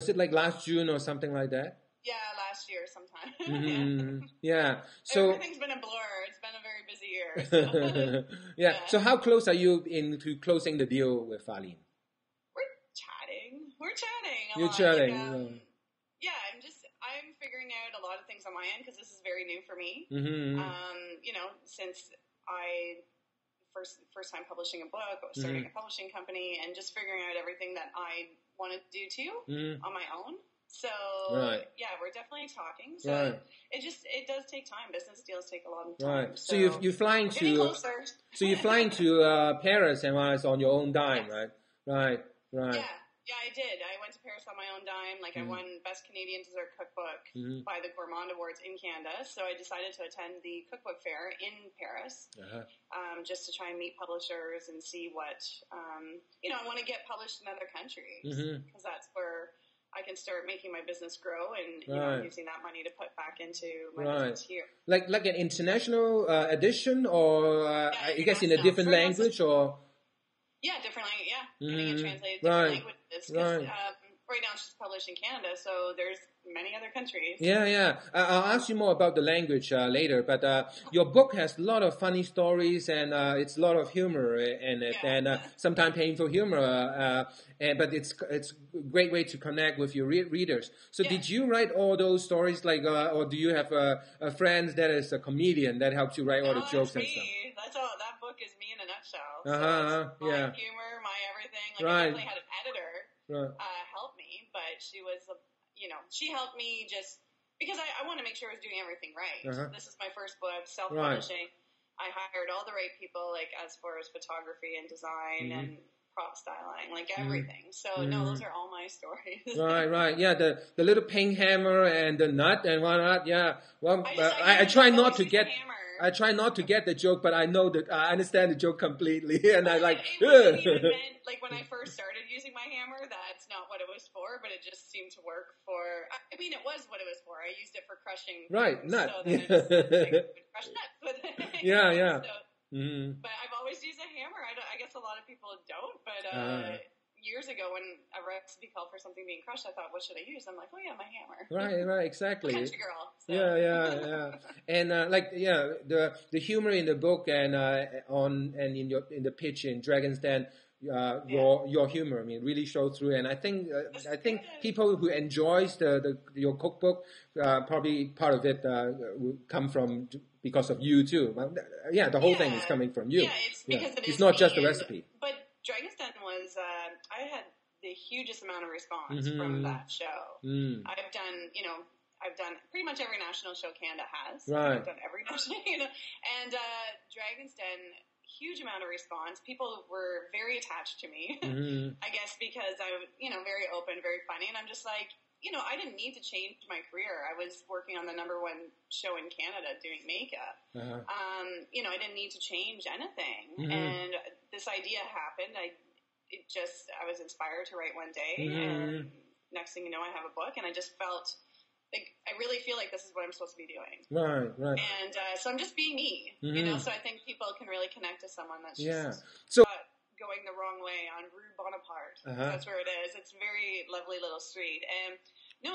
Was it like last June or something like that? Yeah, last year sometime. Mm-hmm. Yeah. So everything's been a blur. It's been a very busy year. So. yeah. Yeah. So how close are you into closing the deal with Arlene? We're chatting. We're chatting a You're lot. chatting. Yeah, I'm figuring out a lot of things on my end because this is very new for me. Mm-hmm. Since I first time publishing a book, starting a publishing company, and just figuring out everything that I want to do too on my own. So yeah, we're definitely talking. So it does take time. Business deals take a long time. Right. So you're flying to Paris and was on your own dime, yes. right? Right. Yeah, I did. I went to Paris on my own dime. Like I won Best Canadian Dessert Cookbook by the Gourmand Awards in Canada. So I decided to attend the cookbook fair in Paris, just to try and meet publishers and see what I want to get published in other countries because that's where I can start making my business grow and using that money to put back into my business here. Like an international edition, or I guess in a different language, or. Yeah, different language. Yeah, getting it translated to different languages. Because right now it's just published in Canada, so there's many other countries. Yeah. I'll ask you more about the language later. But your book has a lot of funny stories, and it's a lot of humor in it, and sometimes painful humor. But it's a great way to connect with your readers. So did you write all those stories, or do you have a friend that is a comedian that helps you write all the jokes and stuff? That's all. That book is me in a nutshell. So my humor, my everything. Like I definitely had an editor help me, but she was, she helped me just because I want to make sure I was doing everything right. This is my first book, self-publishing. I hired all the right people, like as far as photography and design and prop styling, like everything. So no, those are all my stories. Right. Yeah, the little pink hammer and the nut and whatnot. Yeah. Well, I try not to get. I try not to get the joke, but I know that I understand the joke completely, and I like. It wasn't even meant, like when I first started using my hammer, that's not what it was for, but it just seemed to work for. I mean, it was what it was for. I used it for crushing. Nut. So then I just crush nuts with it. Yeah. So, but I've always used a hammer. I guess a lot of people don't, but. Years ago, when a recipe called for something being crushed, I thought, what should I use? I'm like, oh yeah, my hammer. Right, exactly. Country girl. So. Yeah. And the humor in the book and in the pitch in Dragon's Den, your humor, I mean, really shows through. And I think people who enjoys your cookbook, probably part of it will come from because of you too. The whole thing is coming from you. Yeah, it's because it's not just the recipe. But Dragon's Den was, I had the hugest amount of response from that show. I've done pretty much every national show Canada has. Right. I've done every national, and Dragon's Den, huge amount of response. People were very attached to me, I guess because I was, very open, very funny, and I'm just like, I didn't need to change my career. I was working on the #1 show in Canada doing makeup. I didn't need to change anything. And this idea happened. I was inspired to write one day, and next thing you know, I have a book, and I just felt like I really feel like this is what I'm supposed to be doing. Right. And so I'm just being me, So I think people can really connect to someone that's just going the wrong way on Rue Bonaparte. That's where it is. It's a very lovely little street, and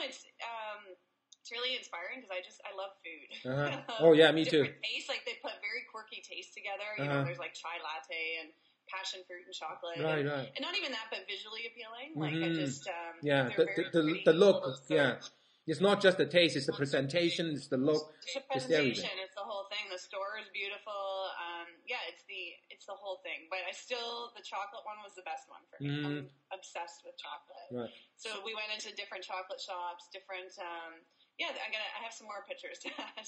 it's really inspiring because I love food. Oh yeah, me too. Tastes, like they put very quirky tastes together. There's like chai latte and passion fruit and chocolate. Right. And not even that, but visually appealing. Like I just the look. It's not just the taste; it's the presentation, it's the look, it's the presentation, it's the whole thing. The store is beautiful. It's the whole thing. But the chocolate one was the best one for me. I'm obsessed with chocolate. Right. So we went into different chocolate shops, different. I have some more pictures to add.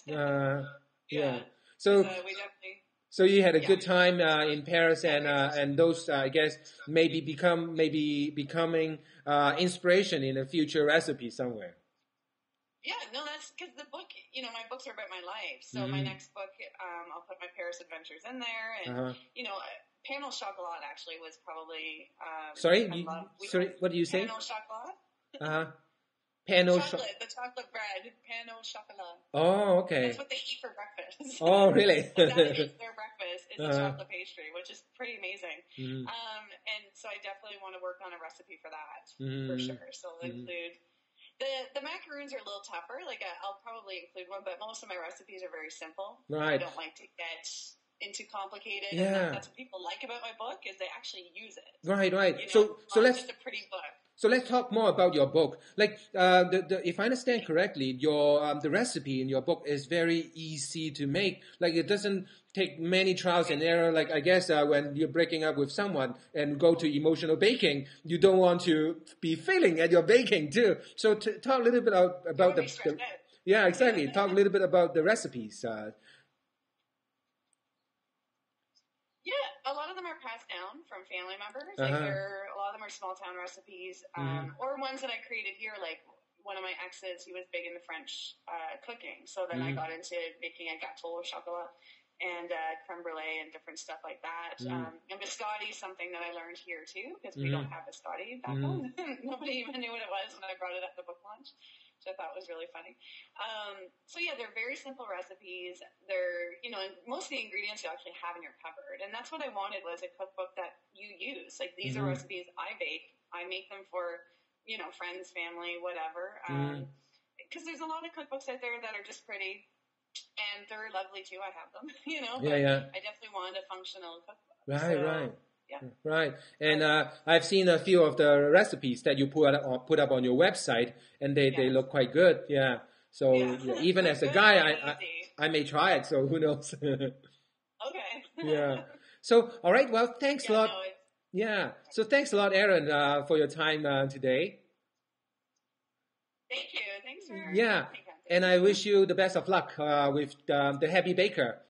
So we definitely. So you had a good time in Paris, and those I guess maybe becoming inspiration in a future recipe somewhere. Yeah, no, that's because the book, my books are about my life. So my next book, I'll put my Paris adventures in there. And, Panel Chocolat actually was probably... Sorry, what do you say? Panel Chocolat. Pain au chocolate, the chocolate bread, pain au chocolat. Oh, okay. That's what they eat for breakfast. Oh, really? So that is their breakfast, is a chocolate pastry, which is pretty amazing. And so I definitely want to work on a recipe for that, for sure. So I'll include... The macaroons are a little tougher. Like, I'll probably include one, but most of my recipes are very simple. Right. I don't like to get into complicated. Yeah. And that's what people like about my book, is they actually use it. Right. You know, So let's... just a pretty book. So let's talk more about your book. Like, if I understand correctly, the recipe in your book is very easy to make. Like, it doesn't take many trials and error. Like, I guess when you're breaking up with someone and go to emotional baking, you don't want to be failing at your baking too. So talk a little bit about the yeah, exactly. Talk a little bit about the recipes. Yeah, a lot of them are passed down from family members. Like a lot of them are small town recipes, or ones that I created here. Like one of my exes, he was big into French cooking, so then I got into making a gâteau au chocolat and creme brulee and different stuff like that. And biscotti is something that I learned here too, because we don't have biscotti back home. Nobody even knew what it was when I brought it at the book launch, which I thought was really funny. So yeah, they're very simple recipes. They're, you know, and most of the ingredients you actually have in your cupboard. And that's what I wanted, was a cookbook that you use. Like, these are recipes I bake. I make them for, you know, friends, family, whatever. Because there's a lot of cookbooks out there that are just pretty, and they're lovely too. I have them, you know. But I definitely wanted a functional cookbook. Right. Yeah. Right. And I've seen a few of the recipes that you put up on your website, and they look quite good. Yeah. So even as a guy, I may try it. So who knows? Okay. Yeah. So, all right. Well, thanks a lot. No, so thanks a lot, Erin, for your time today. Thank you. Thanks for and I wish you the best of luck with the Happy Baker.